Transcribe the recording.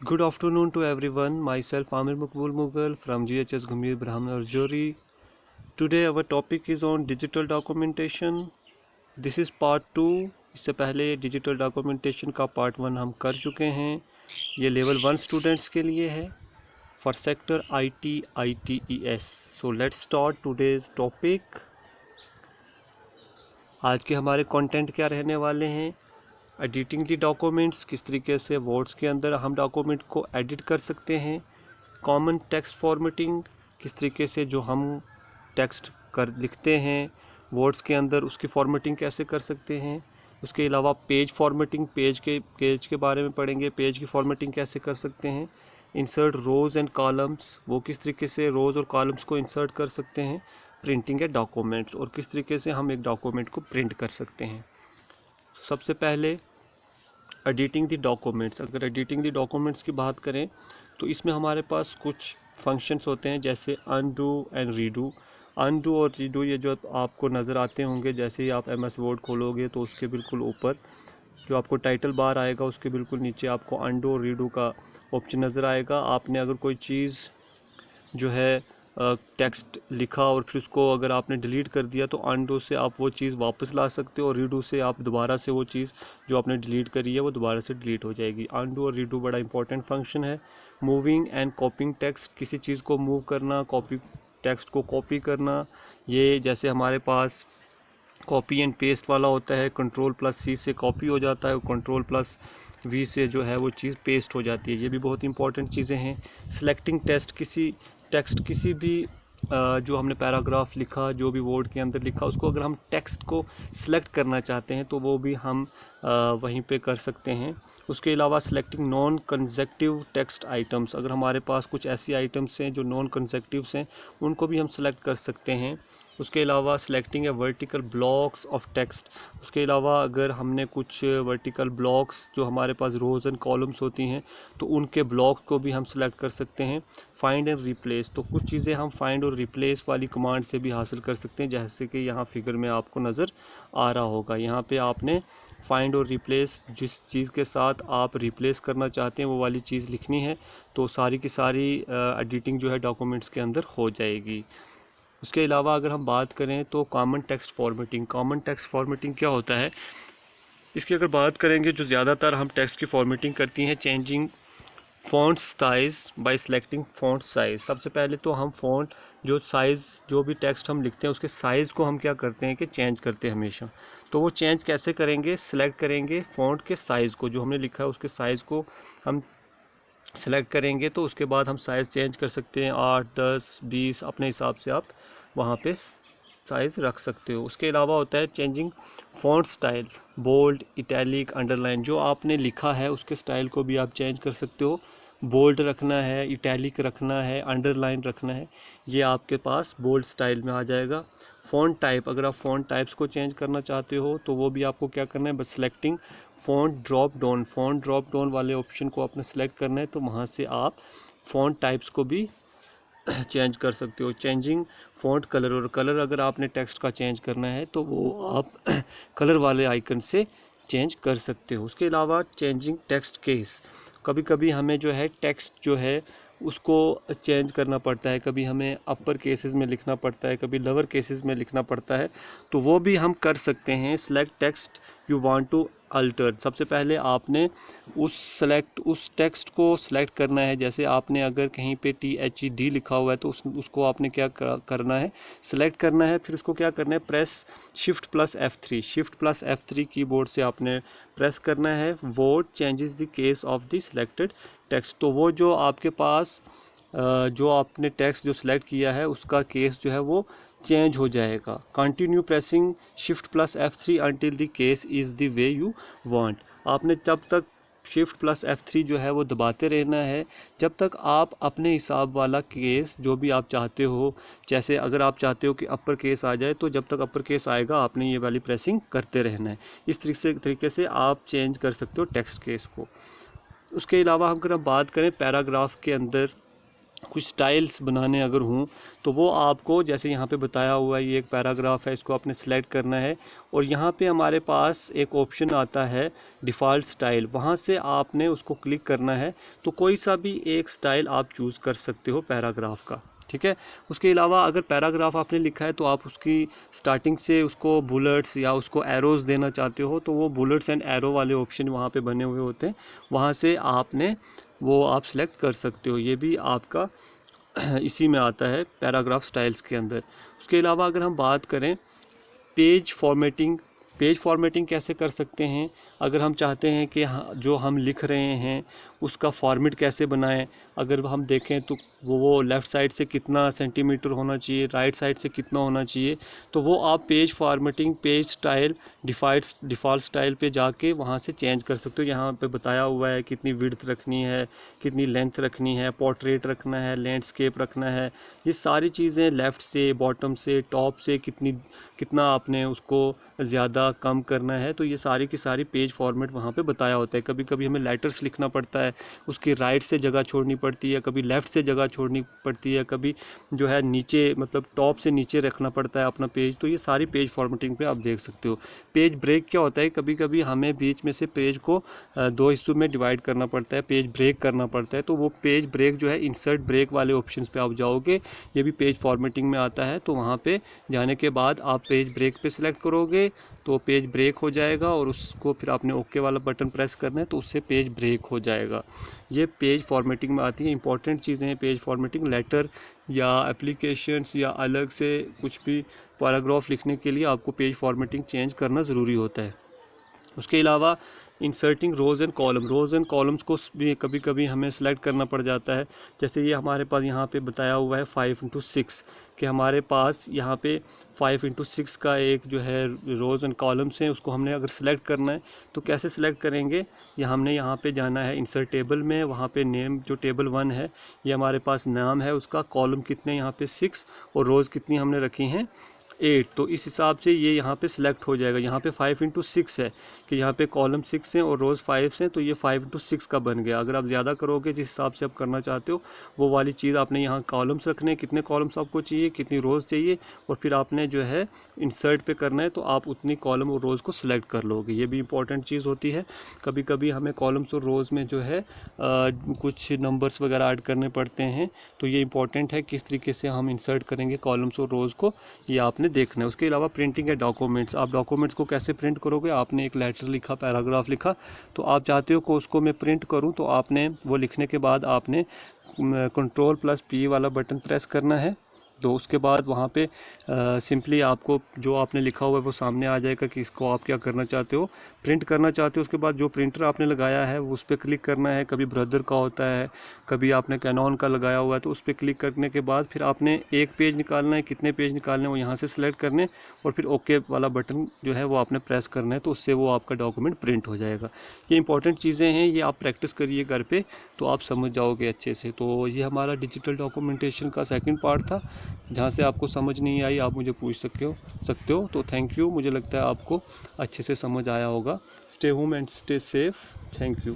Good afternoon to everyone. Myself Amir Maqbool Mughal from GHS Ghamir Brahman Arjori. Today our topic is on digital documentation. This is part 2. इससे पहले digital documentation का part 1 हम कर चुके हैं. ये level 1 students के लिए है for sector IT ITES. So let's start today's topic. आज के हमारे कंटेंट क्या रहने वाले हैं? एडिटिंग दी डॉक्यूमेंट्स, किस तरीके से वर्ड्स के अंदर हम डॉक्यूमेंट को एडिट कर सकते हैं. कॉमन टेक्स्ट फॉर्मेटिंग, किस तरीके से जो हम टेक्स्ट कर लिखते हैं वर्ड्स के अंदर उसकी फॉर्मेटिंग कैसे कर सकते हैं. उसके अलावा पेज फॉर्मेटिंग, पेज के बारे में पढ़ेंगे, पेज की फॉर्मेटिंग कैसे कर सकते हैं. इंसर्ट रोज़ एंड कॉलम्स, वो किस तरीके से रोज़ और कॉलम्स को इंसर्ट कर सकते हैं. प्रिंटिंग है डॉक्यूमेंट्स, और किस तरीके से हम एक डॉक्यूमेंट को प्रिंट कर सकते हैं. सबसे पहले एडिटिंग दी डॉक्यूमेंट्स. अगर एडिटिंग दी डॉक्यूमेंट्स की बात करें तो इसमें हमारे पास कुछ फंक्शंस होते हैं, जैसे अनडू एंड रीडू. अनडू और रीडू ये जो आपको नज़र आते होंगे, जैसे ही आप MS वर्ड खोलोगे तो उसके बिल्कुल ऊपर जो आपको टाइटल बार आएगा उसके बिल्कुल नीचे आपको अनडू और रीडू का ऑप्शन नज़र आएगा. आपने अगर कोई चीज़ जो है टेक्स्ट लिखा और फिर उसको अगर आपने डिलीट कर दिया तो अनडू से आप वो चीज़ वापस ला सकते हो, और रीडू से आप दोबारा से वो चीज़ जो आपने डिलीट करी है वो दोबारा से डिलीट हो जाएगी. अनडू और रीडू बड़ा इंपॉर्टेंट फंक्शन है. मूविंग एंड कॉपिंग टेक्स्ट, किसी चीज़ को मूव करना, टेक्स्ट को कॉपी करना. ये जैसे हमारे पास कॉपी एंड पेस्ट वाला होता है, Ctrl+C से कॉपी हो जाता है और Ctrl+V से जो है वो चीज़ पेस्ट हो जाती है. ये भी बहुत इंपॉर्टेंट चीज़ें हैं. सिलेक्टिंग टेक्स्ट किसी भी जो हमने पैराग्राफ लिखा, जो भी वर्ड के अंदर लिखा, उसको अगर हम टेक्स्ट को सिलेक्ट करना चाहते हैं तो वो भी हम वहीं पे कर सकते हैं. उसके अलावा selecting non consecutive text items, अगर हमारे पास कुछ ऐसी आइटम्स हैं जो नॉन कंसेक्टिव्स हैं उनको भी हम सिलेक्ट कर सकते हैं. उसके अलावा सिलेक्टिंग है वर्टिकल ब्लॉक्स ऑफ टेक्स्ट. उसके अलावा अगर हमने कुछ वर्टिकल ब्लॉक्स जो हमारे पास रोज़ एंड कॉलम्स होती हैं तो उनके ब्लॉक्स को भी हम सिलेक्ट कर सकते हैं. फाइंड एंड रिप्लेस, तो कुछ चीज़ें हम फाइंड और रिप्लेस वाली कमांड से भी हासिल कर सकते हैं, जैसे कि यहाँ फिगर में आपको नज़र आ रहा होगा. यहाँ पे आपने फाइंड और रिप्लेस, जिस चीज़ के साथ आप रिप्लेस करना चाहते हैं वो वाली चीज़ लिखनी है तो सारी की सारी एडिटिंग जो है डॉक्यूमेंट्स के अंदर हो जाएगी. उसके अलावा अगर हम बात करें तो कॉमन टेक्स्ट फॉर्मेटिंग क्या होता है, इसकी अगर बात करेंगे, जो ज़्यादातर हम टेक्स्ट की फॉर्मेटिंग करती हैं, changing font size bye selecting font size. सबसे पहले तो हम फ़ॉन्ट जो साइज़, जो भी टेक्स्ट हम लिखते हैं उसके साइज़ को हम क्या करते हैं कि चेंज करते हैं हमेशा. तो वो चेंज कैसे करेंगे, सिलेक्ट करेंगे फ़ॉन्ट के साइज़ को, जो हमने लिखा है उसके साइज़ को हम सेलेक्ट करेंगे तो उसके बाद हम साइज़ चेंज कर सकते हैं. 8, 10, 20 अपने हिसाब से आप वहाँ पे साइज़ रख सकते हो. उसके अलावा होता है changing font style, bold, italic, underline. जो आपने लिखा है उसके स्टाइल को भी आप चेंज कर सकते हो. बोल्ड रखना है, इटैलिक रखना है, अंडरलाइन रखना है, ये आपके पास बोल्ड स्टाइल में आ जाएगा. फ़ॉन्ट टाइप, अगर आप फ़ॉन्ट टाइप्स को चेंज करना चाहते हो तो वो भी आपको क्या करना है, बस सिलेक्टिंग फ़ॉन्ट ड्रॉप डाउन वाले ऑप्शन को आपने सेलेक्ट करना है तो वहाँ से आप फ़ॉन्ट टाइप्स को भी चेंज कर सकते हो. चेंजिंग फ़ॉन्ट कलर, और कलर अगर आपने टेक्स्ट का चेंज करना है तो वो आप कलर वाले आइकन से चेंज कर सकते हो. उसके अलावा चेंजिंग टेक्स्ट केस, कभी कभी हमें जो है टेक्स्ट जो है उसको चेंज करना पड़ता है, कभी हमें अपर केसेस में लिखना पड़ता है, कभी लोअर केसेस में लिखना पड़ता है, तो वो भी हम कर सकते हैं. Select text you want to alter, सबसे पहले आपने उस टेक्स्ट को सिलेक्ट करना है. जैसे आपने अगर कहीं पे THED लिखा हुआ है तो उसको आपने क्या करना है, सिलेक्ट करना है. फिर उसको क्या करना है, प्रेस Shift+F3 कीबोर्ड से आपने प्रेस करना है. वो changes the case of the selected text, तो वो जो आपके पास जो आपने टेक्स्ट जो सिलेक्ट किया है उसका केस जो है वो चेंज हो जाएगा. Continue pressing Shift+F3 until the case is the way you want. आपने तब तक Shift+F3 जो है वो दबाते रहना है जब तक आप अपने हिसाब वाला केस जो भी आप चाहते हो, जैसे अगर आप चाहते हो कि अपर केस आ जाए तो जब तक अपर केस आएगा आपने ये वाली प्रेसिंग करते रहना है. इस तरीके से आप चेंज कर सकते हो टेक्स्ट केस को. उसके अलावा अगर हम बात करें पैराग्राफ के अंदर कुछ स्टाइल्स बनाने अगर हूँ तो वो आपको जैसे यहाँ पे बताया हुआ है, ये एक पैराग्राफ है, इसको आपने सेलेक्ट करना है और यहाँ पे हमारे पास एक ऑप्शन आता है डिफ़ॉल्ट स्टाइल, वहाँ से आपने उसको क्लिक करना है। तो कोई सा भी एक स्टाइल आप चूज़ कर सकते हो पैराग्राफ का, ठीक है। उसके अलावा अगर पैराग्राफ आपने लिखा है तो आप उसकी स्टार्टिंग से उसको बुलेट्स या उसको एरोज़ देना चाहते हो तो वो बुलेट्स एंड एरो वाले ऑप्शन वहाँ पे बने हुए होते हैं, वहाँ से आपने वो आप सेलेक्ट कर सकते हो। ये भी आपका इसी में आता है पैराग्राफ स्टाइल्स के अंदर। उसके अलावा अगर हम बात करें पेज फॉर्मेटिंग, पेज फॉर्मेटिंग कैसे कर सकते हैं, अगर हम चाहते हैं कि जो हम लिख रहे हैं उसका फॉर्मेट कैसे बनाएं, अगर हम देखें तो वो लेफ़्ट साइड से कितना सेंटीमीटर होना चाहिए, राइट साइड से कितना होना चाहिए, तो वो आप page formatting, page style, default style पे जाके वहाँ से चेंज कर सकते हो। यहाँ पे बताया हुआ है कितनी विड्थ रखनी है, कितनी लेंथ रखनी है, पोर्ट्रेट रखना है, लैंडस्केप रखना है, ये सारी चीज़ें लेफ़्ट से, बॉटम से, टॉप से कितना आपने उसको ज़्यादा कम करना है, तो ये सारी की सारी पेज फॉर्मेट वहाँ पे बताया होता है। कभी कभी हमें लेटर्स लिखना पड़ता है, उसकी राइट से जगह छोड़नी पड़ती है, कभी लेफ़्ट से जगह छोड़नी पड़ती है, कभी जो है नीचे मतलब टॉप से नीचे रखना पड़ता है अपना पेज, तो ये सारी पेज फॉर्मेटिंग पे आप देख सकते हो। पेज ब्रेक क्या होता है, कभी कभी हमें बीच में से पेज को दो हिस्सों में डिवाइड करना पड़ता है, पेज ब्रेक करना पड़ता है, तो वो पेज ब्रेक जो है इंसर्ट ब्रेक वाले ऑप्शन पे आप जाओगे, ये भी पेज फॉर्मेटिंग में आता है। तो वहाँ पे जाने के बाद आप पेज ब्रेक पे सिलेक्ट करोगे तो पेज ब्रेक हो जाएगा और उसको फिर आपने ओके वाला बटन प्रेस करना है तो उससे पेज ब्रेक हो जाएगा। ये पेज फॉर्मेटिंग में आती है। इंपॉर्टेंट चीज़ें हैं पेज फॉर्मेटिंग, लेटर या एप्लीकेशंस या अलग से कुछ भी पैराग्राफ लिखने के लिए आपको पेज फॉर्मेटिंग चेंज करना ज़रूरी होता है। उसके अलावा inserting rows and columns, rows and columns को भी कभी कभी हमें सेलेक्ट करना पड़ जाता है। जैसे ये हमारे पास यहाँ पे बताया हुआ है 5x6 कि हमारे पास यहाँ पे 5x6 का एक जो है रोज़ एंड कॉलम्स हैं, उसको हमने अगर सेलेक्ट करना है तो कैसे सेलेक्ट करेंगे, या हमने यहाँ पे जाना है इंसर्ट टेबल में, वहाँ पे नेम जो टेबल 1 है ये हमारे पास नाम है उसका, कॉलम कितने यहाँ पे 6 और रोज़ कितनी हमने रखी हैं 8, तो इस हिसाब से ये यहाँ पे सिलेक्ट हो जाएगा। यहाँ पे 5x6 है कि यहाँ पे कॉलम 6 हैं और रोज़ 5 हैं, तो ये 5x6 का बन गया। अगर आप ज़्यादा करोगे जिस हिसाब से आप करना चाहते हो वो वाली चीज़ आपने यहाँ कॉलम्स रखने, कितने कॉलम्स आपको चाहिए, कितनी रोज़ चाहिए, और फिर आपने जो है इंसर्ट पे करना है तो आप उतनी कॉलम और रोज़ को सिलेक्ट कर लोगे। ये भी इंपॉर्टेंट चीज़ होती है। कभी कभी हमें कॉलम्स और रोज़ में जो है कुछ नंबर्स वगैरह ऐड करने पड़ते हैं, तो ये इंपॉर्टेंट है किस तरीके से हम इंसर्ट करेंगे कॉलम्स और रोज़ को, ये आपने देखना है। उसके अलावा प्रिंटिंग है डॉक्यूमेंट्स, आप डॉक्यूमेंट्स को कैसे प्रिंट करोगे, आपने एक लेटर लिखा, पैराग्राफ लिखा, तो आप चाहते हो कि उसको मैं प्रिंट करूं, तो आपने वो लिखने के बाद आपने Ctrl+P वाला बटन प्रेस करना है। तो उसके बाद वहाँ पे सिंपली आपको जो आपने लिखा हुआ है वो सामने आ जाएगा कि इसको आप क्या करना चाहते हो, प्रिंट करना चाहते हो। उसके बाद जो प्रिंटर आपने लगाया है उस पर क्लिक करना है, कभी ब्रदर का होता है, कभी आपने कैनॉन का लगाया हुआ है, तो उस पर क्लिक करने के बाद फिर आपने एक पेज निकालना है, कितने पेज निकालने हैं वो यहाँ से सिलेक्ट करने, और फिर ओके वाला बटन जो है वो आपने प्रेस करना है, तो उससे वो आपका डॉक्यूमेंट प्रिंट हो जाएगा। ये इंपॉर्टेंट चीज़ें हैं, ये आप प्रैक्टिस करिए घर पे तो आप समझ जाओगे अच्छे से। तो ये हमारा डिजिटल डॉक्यूमेंटेशन का सेकंड पार्ट था। जहाँ से आपको समझ नहीं आई आप मुझे पूछ सकते हो। तो थैंक यू, मुझे लगता है आपको अच्छे से समझ आया होगा। Stay home and stay safe. Thank you.